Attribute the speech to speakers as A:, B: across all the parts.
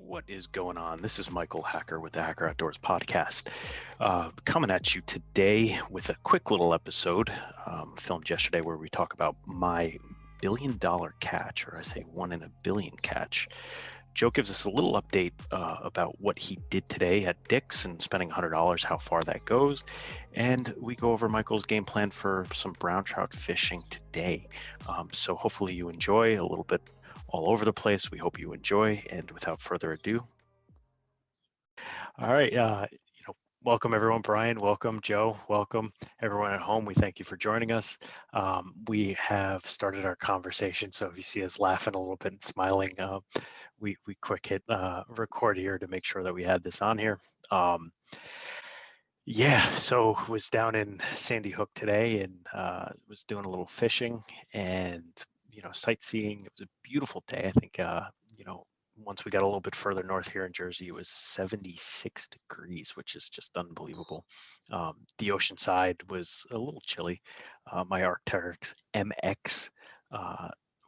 A: What is going on? This is Michael Hacker with the Hacker Outdoors podcast. Coming at you today with a quick little episode filmed yesterday where we talk about my $1 billion catch, or I say 1 in a billion catch. Joe gives us a little update about what he did today at Dick's and spending $100, how far that goes. And we go over Michael's game plan for some brown trout fishing today. So hopefully you enjoy a little bit all over the place. We hope you enjoy. And without further ado, all right. Welcome everyone. Brian, welcome. Joe, welcome. Everyone at home, we thank you for joining us. We have started our conversation, so if you see us laughing a little bit and smiling, we quick hit record here to make sure that we had this on here. So was down in Sandy Hook today and was doing a little fishing and sightseeing. It was a beautiful day. I think once we got a little bit further north here in Jersey, it was 76 degrees, which is just unbelievable. The ocean side was a little chilly. My Arc'teryx MX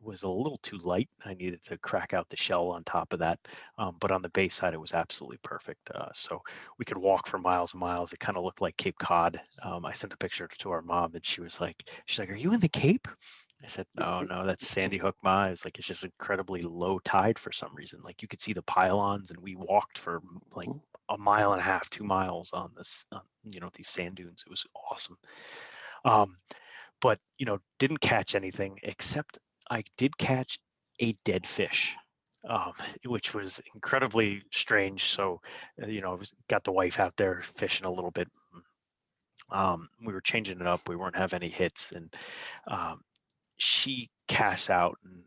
A: was a little too light. I needed to crack out the shell on top of that. But on the base side, it was absolutely perfect. So we could walk for miles and miles. It kind of looked like Cape Cod. I sent a picture to our mom and she's like, are you in the Cape? I said, no, that's Sandy Hook, Ma. It was like, it's just incredibly low tide for some reason. Like you could see the pylons and we walked for like a mile and a half, 2 miles on this, these sand dunes. It was awesome. But didn't catch anything except I did catch a dead fish, which was incredibly strange. So, I got the wife out there fishing a little bit. We were changing it up. We weren't having any hits, and she casts out, and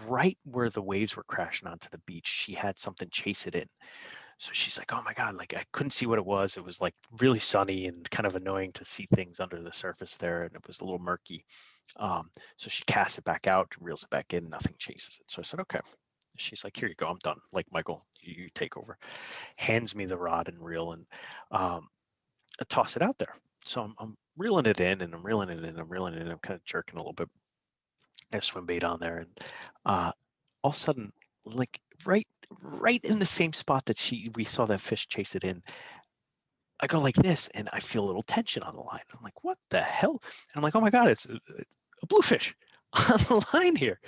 A: right where the waves were crashing onto the beach, she had something chase it in. So she's like, oh my God, like I couldn't see what it was. It was like really sunny and kind of annoying to see things under the surface there. And it was a little murky. So she casts it back out, reels it back in, nothing chases it. So I said, okay. She's like, here you go, I'm done. Like, Michael, you take over. Hands me the rod and reel and I toss it out there. So I'm reeling it in and I'm reeling it in, I'm reeling it in. I'm kind of jerking a little bit. I swim bait on there. And all of a sudden, like right in the same spot that we saw that fish chase it in, I go like this and I feel a little tension on the line. I'm like, what the hell? And I'm like, oh my God, it's a bluefish on the line here.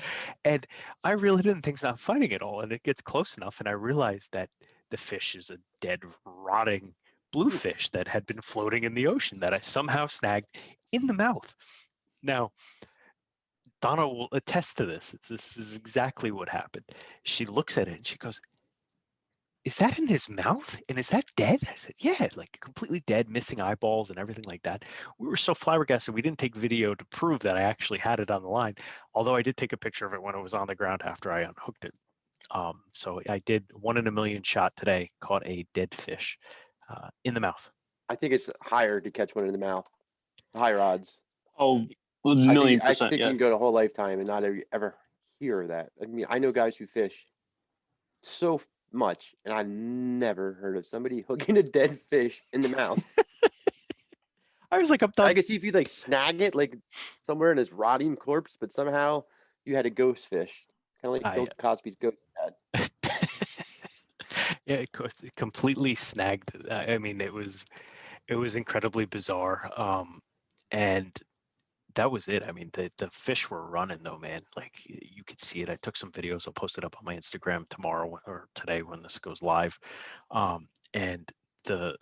A: And I reel it in and things not fighting at all. And it gets close enough and I realize that the fish is a dead, rotting bluefish that had been floating in the ocean that I somehow snagged in the mouth. Now, Donna will attest to this. This is exactly what happened. She looks at it and she goes, is that in his mouth? And is that dead? I said, yeah, like completely dead, missing eyeballs and everything like that. We were so flabbergasted, we didn't take video to prove that I actually had it on the line. Although I did take a picture of it when it was on the ground after I unhooked it. So I did 1 in a million shot today, caught a dead fish in the mouth.
B: I think it's higher to catch one in the mouth. Higher odds.
C: Oh, a million percent.
B: I think
C: yes.
B: you can go the whole lifetime and not ever hear that. I mean, I know guys who fish so much, and I've never heard of somebody hooking a dead fish in the mouth.
A: I was like, I'm done.
B: I could see if you like snag it like somewhere in his rotting corpse, but somehow you had a ghost fish, kind of like Bill Cosby's ghost had.
A: Yeah, it completely snagged. I mean, it was incredibly bizarre. And that was it. I mean, the fish were running though, man. Like you could see it. I took some videos. I'll post it up on my Instagram tomorrow or today when this goes live. And the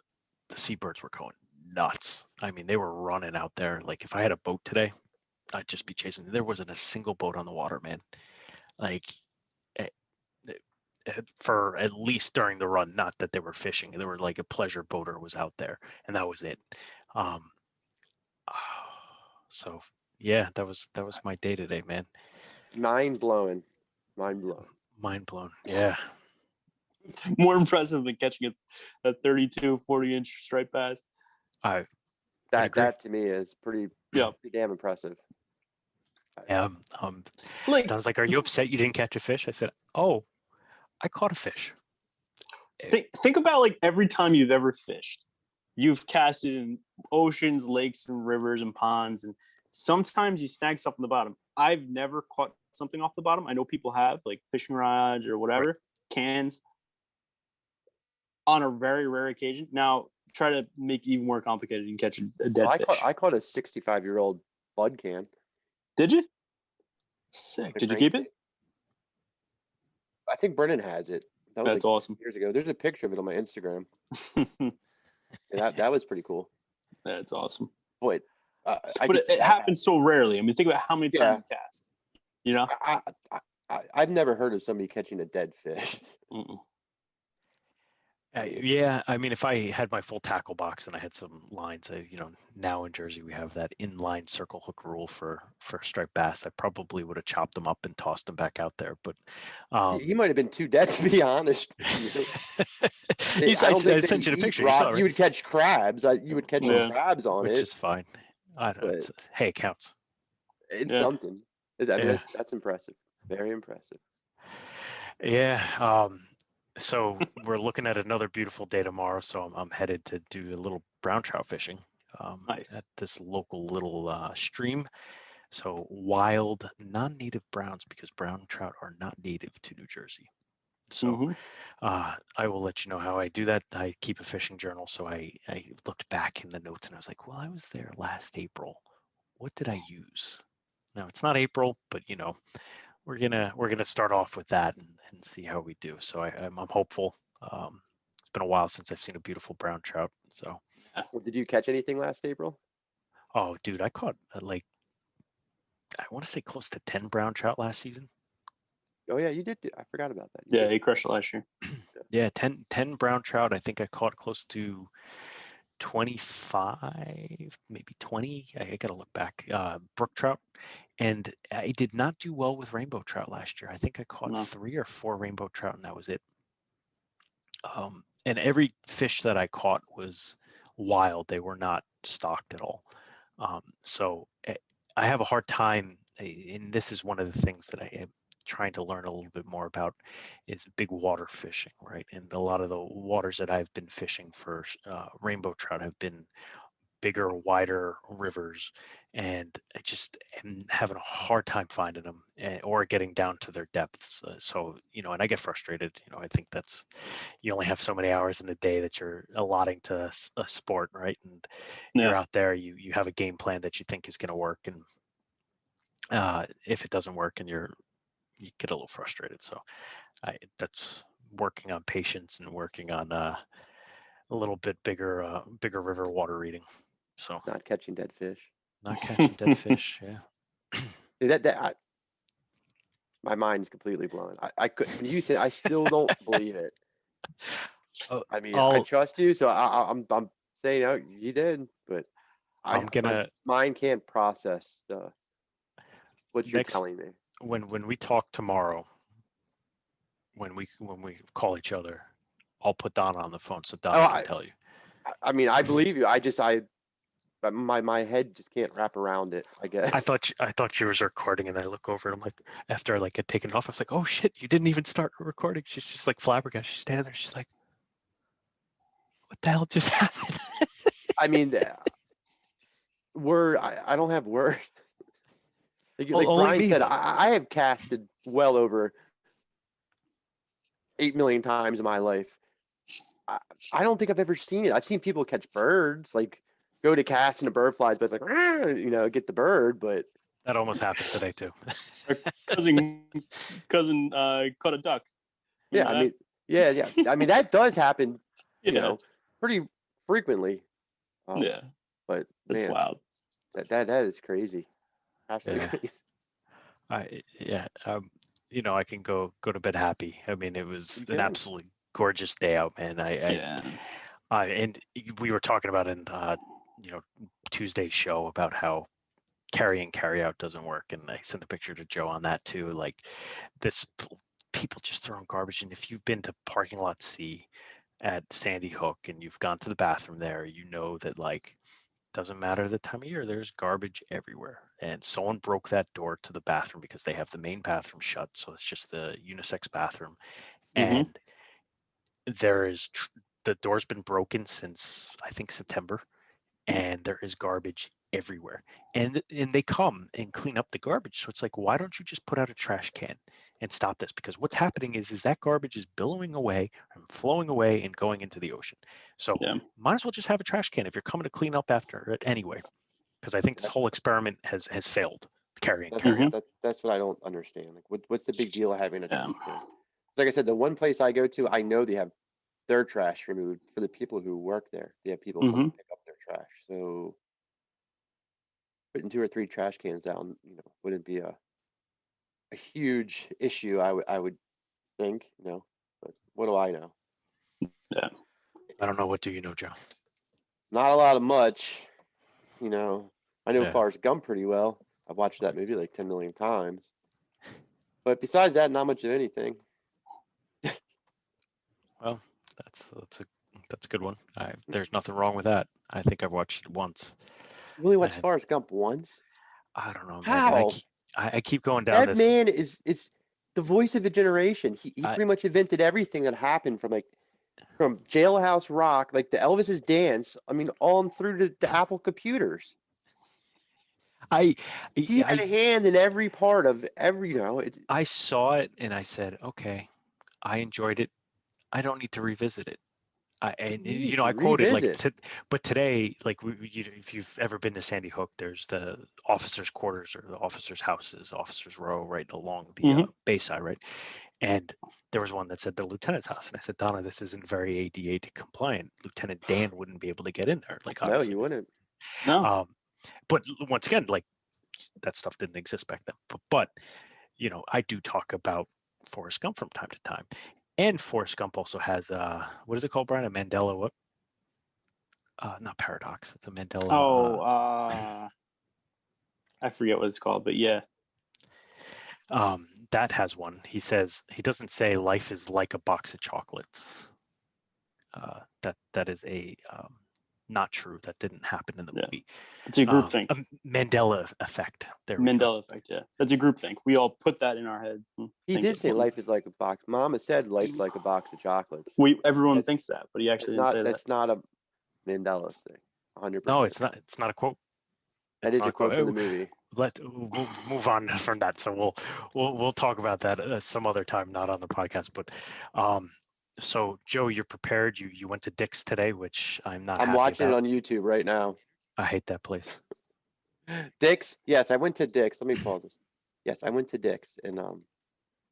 A: seabirds were going nuts. I mean, they were running out there. Like if I had a boat today, I'd just be chasing. There wasn't a single boat on the water, man. Like for at least during the run, not that they were fishing. They were like a pleasure boater was out there, and that was it. So yeah, that was my day today, man.
B: Mind blown.
A: Yeah.
C: It's more impressive than catching a 32, 40-inch striped bass.
B: That to me is pretty damn impressive.
A: Yeah. I was like, are you upset you didn't catch a fish? I said, oh, I caught a fish.
C: Think about like every time you've ever fished. You've casted in oceans, lakes, and rivers and ponds, and sometimes you snag something on the bottom. I've never caught something off the bottom. I know people have, like fishing rods or whatever, cans. on a very rare occasion. Now try to make it even more complicated and catch a dead fish.
B: I caught a 65-year-old bud can.
C: Did you? Sick. Did you keep it?
B: I think Brennan has it. That was
C: That's awesome.
B: years ago. There's a picture of it on my Instagram. That was pretty cool.
C: That's awesome.
B: Boy,
C: but it happens so rarely. I mean, think about how many times you cast. You know,
B: I've never heard of somebody catching a dead fish.
A: Yeah, I mean, if I had my full tackle box and I had some lines, now in Jersey we have that inline circle hook rule for striped bass. I probably would have chopped them up and tossed them back out there, but
B: he might have been too dead, to be honest.
A: I sent you the picture.
B: You would catch crabs. You would catch some crabs on
A: which
B: it,
A: is fine. I don't know. Hey, it counts.
B: It's something. I mean, that's impressive. Very impressive.
A: Yeah. So we're looking at another beautiful day tomorrow. So I'm headed to do a little brown trout fishing at this local little stream. So wild, non-native browns, because brown trout are not native to New Jersey. So I will let you know how I do that. I keep a fishing journal. So I looked back in the notes and I was like, well, I was there last April. What did I use? Now it's not April, but we're gonna start off with that and see how we do. So I'm hopeful. It's been a while since I've seen a beautiful brown trout. So,
B: well, did you catch anything last April?
A: Oh, dude, I caught I want to say close to 10 brown trout last season.
B: Oh yeah, you did. I forgot about that.
C: Yeah, he crushed it last year.
A: Yeah, 10 brown trout. I think I caught close to 25, maybe 20. I got to look back. Brook trout. And I did not do well with rainbow trout last year. I think I caught 3 or 4 rainbow trout, and that was it. And every fish that I caught was wild. They were not stocked at all. So I have a hard time, and this is one of the things that I am trying to learn a little bit more about, is big water fishing, right? And a lot of the waters that I've been fishing for rainbow trout have been bigger, wider rivers, and I just am having a hard time finding them or getting down to their depths. So, and I get frustrated. I think you only have so many hours in the day that you're allotting to a sport, right? And you're out there, you have a game plan that you think is going to work, and if it doesn't work, and you get a little frustrated. So that's working on patience and working on a little bit bigger river water reading. So
B: not catching dead fish.
A: Not catching dead fish. Yeah.
B: My mind's completely blown. I could. When you said, I still don't believe it. I mean, I trust you, so I'm saying you did, but my mind can't process what you're telling me.
A: When we talk tomorrow, when we call each other, I'll put Donna on the phone so Donna can tell you.
B: I mean, I believe you. But my head just can't wrap around it, I guess.
A: I thought you was recording, and I look over and I'm like, after I get taken off, I was like, oh shit, you didn't even start recording. She's just like flabbergasted. She's standing there. She's like, what the hell just happened?
B: I mean, I don't have words. Like Brian said, I have casted well over 8 million times in my life. I don't think I've ever seen it. I've seen people catch birds, like go to cast and a bird flies, but it's like, get the bird. But
A: that almost happened today too.
C: cousin caught a duck.
B: Yeah, I mean, yeah. I mean, that does happen, pretty frequently. But
C: that's wild.
B: That is crazy. Absolutely crazy.
A: I can go to bed happy. I mean, it was an absolutely gorgeous day out, man. And we were talking about in Tuesday's show about how carry in, carry out doesn't work, and I sent the picture to Joe on that too. Like people just throwing garbage, and if you've been to Parking Lot C at Sandy Hook and you've gone to the bathroom there, you know that doesn't matter the time of year, there's garbage everywhere. And someone broke that door to the bathroom because they have the main bathroom shut, so it's just the unisex bathroom. And the door's been broken since I think September, and there is garbage everywhere, and they come and clean up the garbage. So it's like, why don't you just put out a trash can and stop this? Because what's happening is that garbage is billowing away and flowing away and going into the ocean. So might as well just have a trash can if you're coming to clean up after it anyway. Because I think this whole experiment has failed. Carrying.
B: That's what I don't understand. Like, what's the big deal of having a trash can? Like I said, the one place I go to, I know they have their trash removed for the people who work there. They have people come pick up their trash. So putting 2 or 3 trash cans down, wouldn't be a huge issue. I would think, but what do I know?
C: Yeah,
A: I don't know. What do you know, Joe?
B: Not a lot of much. I know Forrest Gump pretty well. I've watched that movie like 10 million times. But besides that, not much of anything.
A: Well, that's a good one. There's nothing wrong with that. I think I've watched it once.
B: You only watched Forrest Gump once?
A: I don't know, man.
B: How?
A: I keep going down
B: that man is the voice of a generation. He pretty much invented everything that happened from Jailhouse Rock, like the Elvis's dance. I mean, on through to the Apple computers. He had a hand in every part of every.
A: I saw it and I said, okay, I enjoyed it. I don't need to revisit it. I quoted but today, like if you've ever been to Sandy Hook, there's the officers' quarters or the officers' houses, officers' row, right along the bayside, right? And there was one that said the lieutenant's house, and I said, Donna, this isn't very ADA compliant. Lieutenant Dan wouldn't be able to get in there. Like,
B: no, you wouldn't.
C: No.
A: But once again, like that stuff didn't exist back then. But I do talk about Forrest Gump from time to time. And Forrest Gump also has what is it called, Brian? A Mandela what? Not paradox. It's a Mandela.
C: I forget what it's called, but yeah.
A: That has one. He says he doesn't say life is like a box of chocolates. That is a not true. That didn't happen in the movie.
C: It's a group thing.
A: A Mandela effect.
C: Mandela effect. Yeah, that's a group thing. We all put that in our heads.
B: He did say life is like a box. Mama said life's like a box of chocolates.
C: Everyone thinks that, but he actually didn't say that.
B: That's not a Mandela thing. 100%.
A: No, it's not. It's not a quote.
B: That is a quote from the movie.
A: We'll move on from that. So we'll talk about that some other time, not on the podcast. But so Joe, you're prepared. You went to Dick's today, which I'm not.
B: I'm watching it on YouTube right now.
A: I hate that place.
B: Dick's? Yes, I went to Dick's. Let me pause this. Yes, I went to Dick's and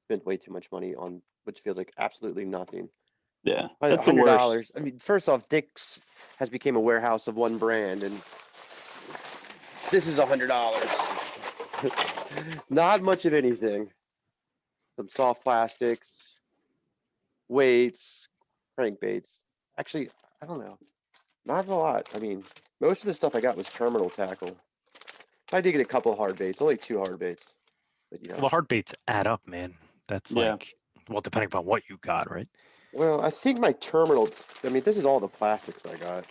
B: spent way too much money on which feels like absolutely nothing.
C: Yeah, that's $100.
B: I mean, first off, Dick's has become a warehouse of one brand, and this is $100. Not much of anything. Some soft plastics, weights, crankbaits. Actually, I don't know. Not a lot. I mean, most of the stuff I got was terminal tackle. I did get a couple of hard baits, only 2 hard baits. But
A: well, the hard baits add up, man. That's like, well, depending upon what you got, right?
B: Well, I think my terminals. I mean, this is all the plastics I got.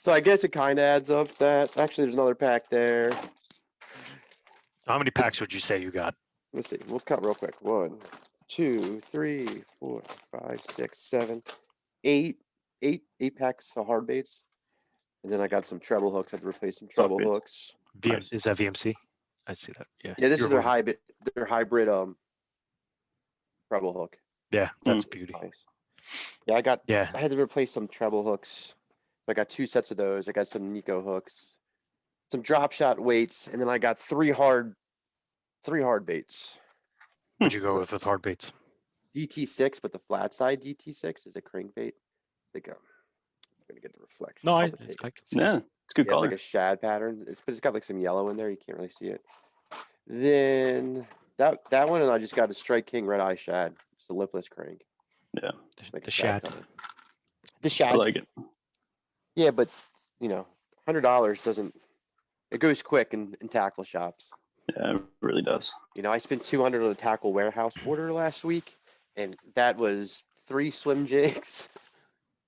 B: So I guess it kind of adds up. That actually, there's another pack there.
A: How many packs would you say you got?
B: Let's see. We'll cut real quick. 1, 2, 3, 4, 5, 6, 7, 8. 8 packs of hard baits. And then I got some treble hooks. I had to replace some treble hooks.
A: Is that VMC? I see that. Yeah.
B: Yeah, this is their hybrid. Their hybrid treble hook.
A: Yeah, that's beauty.
B: Nice. Yeah, I had to replace some treble hooks. So I got 2 sets of those. I got some Nico hooks, some drop shot weights, and then I got 3 hard baits.
A: What'd you go with hard baits?
B: DT6, but the flat side DT6 is a crankbait. I think I'm gonna get the reflection.
C: No, I can see. Yeah, it's good color.
B: It's like a shad pattern. But it's got like some yellow in there. You can't really see it. Then that one, and I just got a Strike King Red Eye shad. It's a lipless crank.
C: Yeah,
A: like the shad.
B: The shad.
C: I like it.
B: Yeah, but $100 doesn't. It goes quick in tackle shops.
C: Yeah, it really does.
B: I spent $200 on a tackle warehouse order last week, and that was 3 swim jigs.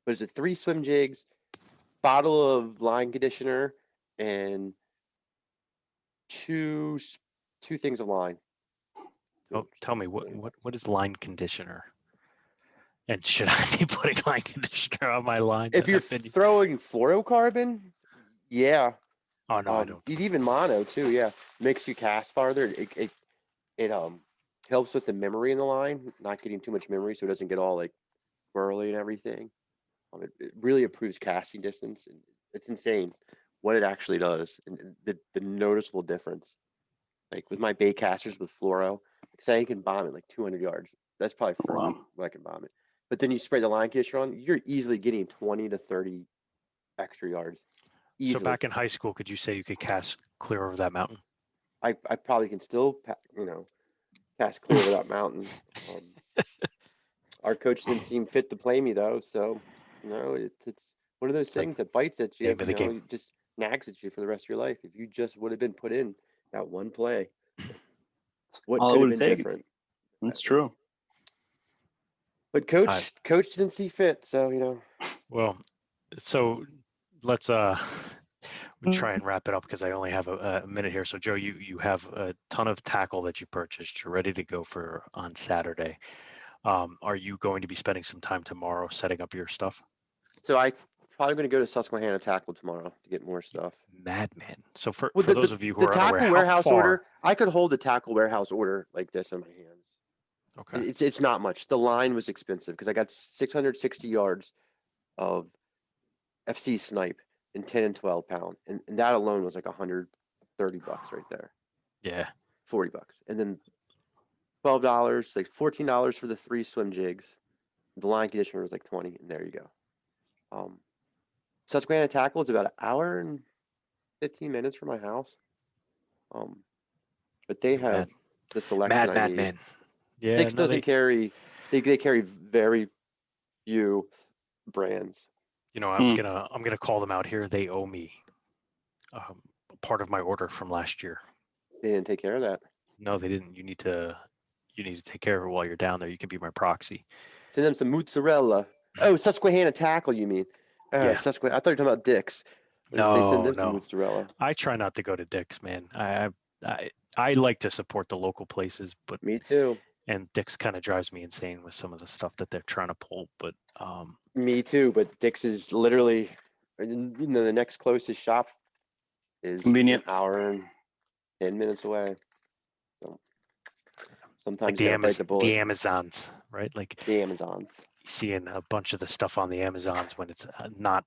B: Was it 3 swim jigs, bottle of line conditioner, and two things of line.
A: Oh, tell me what is line conditioner? And should I be putting line conditioner on my line?
B: If you're throwing fluorocarbon, yeah.
A: Oh no, I don't.
B: Even mono too. Yeah, makes you cast farther. It helps with the memory in the line, not getting too much memory, so it doesn't get all like whirly and everything. It really improves casting distance. And it's insane what it actually does, and the noticeable difference. Like with my bait casters with fluoro, say I can bomb it like 200 yards. That's probably for me when I can bomb it. But then you spray the line conditioner on, you're easily getting 20 to 30 extra yards. Easily.
A: So back in high school, could you say you could cast clear over that mountain?
B: I probably can still, cast clear over that mountain. Our coach didn't seem fit to play me though, so it's one of those things that bites at you. It just nags at you for the rest of your life. If you just would have been put in that one play, what could have been different?
C: That's true.
B: But coach didn't see fit, so
A: Well, so let's we try and wrap it up because I only have a minute here. So Joe, you have a ton of tackle that you purchased. You're ready to go for on Saturday. Are you going to be spending some time tomorrow setting up your stuff?
B: So I'm probably going to go to Susquehanna Tackle tomorrow to get more stuff.
A: Madman. So for those of you who are
B: tackle
A: unaware,
B: warehouse order, I could hold the tackle warehouse order like this in my hands.
A: Okay.
B: It's not much. The line was expensive because I got 660 yards of FC snipe in 10 and 12 pound, and that alone was like $130 right there.
A: Yeah.
B: $40, and then $12, like $14 for the 3 swim jigs. The line conditioner was like 20, and there you go. Susquehanna Tackle is about an hour and 15 minutes from my house. But they have the selection I need.
A: Man. Yeah.
B: Dick's doesn't carry. They carry very few brands.
A: I'm gonna call them out here. They owe me part of my order from last year.
B: They didn't take care of that.
A: No, they didn't. You need to take care of it while you're down there. You can be my proxy.
B: Send them some mozzarella. Oh, Susquehanna Tackle, you mean?
A: Yeah.
B: Susquehanna. I thought you were talking about Dick's.
A: No.
B: Some mozzarella.
A: I try not to go to Dick's, man. I like to support the local places, but
B: me too.
A: And Dick's kind of drives me insane with some of the stuff that they're trying to pull. But
B: me too. But Dick's is literally, the next closest shop is
C: convenient.
B: An hour and 10 minutes away. So sometimes
A: like the Amazons, right? Like
B: the Amazons.
A: Seeing a bunch of the stuff on the Amazons when it's not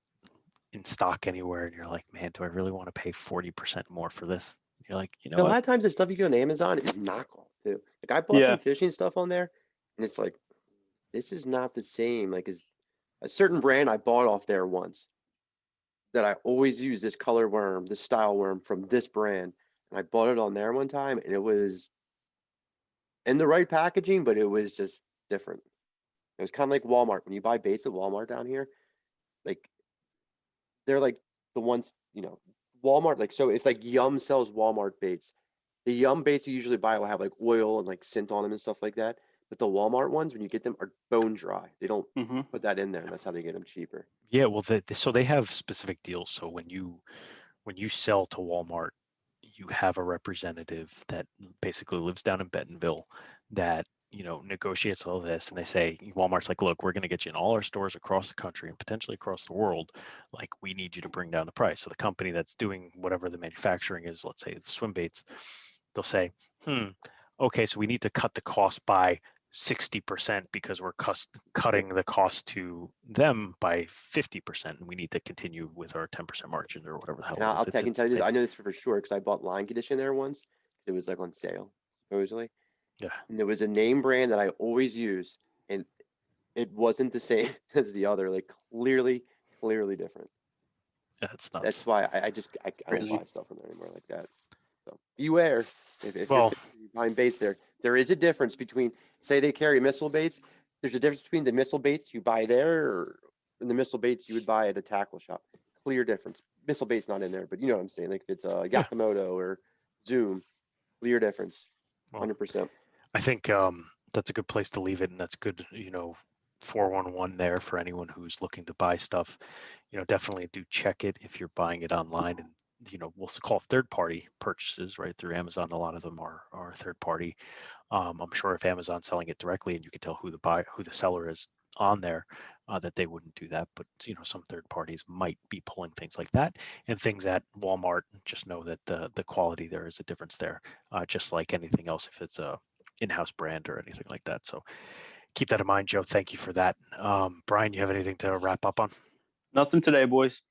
A: in stock anywhere, and you're like, man, do I really want to pay 40% more for this? You're like,
B: a lot of times the stuff you get on Amazon is knockoff too. Like I bought some fishing stuff on there, and it's like, this is not the same. Like is a certain brand I bought off there once that I always use, this color worm, this style worm from this brand, and I bought it on there one time, and it was in the right packaging, but it was just different. It was kind of like Walmart. When you buy baits at Walmart down here, like they're like the ones, Walmart, like, so if like Yum sells Walmart baits, the Yum baits you usually buy will have like oil and like scent on them and stuff like that. But the Walmart ones, when you get them, are bone dry. They don't put that in there, and that's how they get them cheaper.
A: Yeah, well, so they have specific deals. So when you sell to Walmart, you have a representative that basically lives down in Bentonville that negotiates all this, and they say, Walmart's like, look, we're going to get you in all our stores across the country and potentially across the world. Like, we need you to bring down the price. So the company that's doing whatever the manufacturing is, let's say the swim baits, they'll say, okay, so we need to cut the cost by 60% because we're cutting the cost to them by 50%, and we need to continue with our 10% margin or whatever the hell.
B: And I can tell you this, I know this for sure because I bought line conditioner there once. It was like on sale, supposedly. Yeah. And there was a name brand that I always use, and it wasn't the same as the other. Like clearly different.
A: Yeah, that's nuts.
B: That's why I don't buy stuff from there anymore like that. So beware if you're buying baits there. There is a difference between, say they carry missile baits. There's a difference between the missile baits you buy there or the missile baits you would buy at a tackle shop. Clear difference. Missile bait's not in there, but you know what I'm saying. Like if it's a Yakamoto or Zoom, clear difference. 100%.
A: I think that's a good place to leave it, and that's good, 411 there for anyone who's looking to buy stuff. Definitely do check it if you're buying it online, and we'll call third-party purchases right through Amazon. A lot of them are third-party. I'm sure if Amazon's selling it directly and you can tell who the seller is, on there, that they wouldn't do that. But some third parties might be pulling things like that, and things at Walmart. Just know that the quality there is a difference there, just like anything else if it's a in-house brand or anything like that. So keep that in mind, Joe. Thank you for that. Brian, you have anything to wrap up on?
C: Nothing today, boys.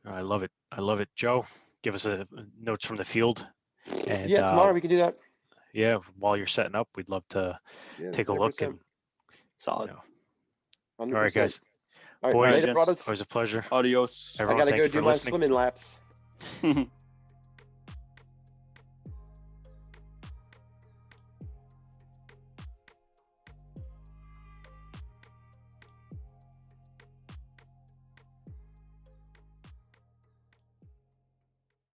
A: I love it. Joe, give us a notes from the field. And
B: yeah, tomorrow we can do that.
A: Yeah, while you're setting up, we'd love to take a
B: 100%.
A: look. And
C: solid.
B: 100%.
A: All right, guys.
B: All right,
A: boys,
B: later, brothers.
A: Always a pleasure.
C: Adios.
A: Everyone,
B: I gotta
A: thank
B: go
A: you for
B: do my
A: listening.
B: swimming laps.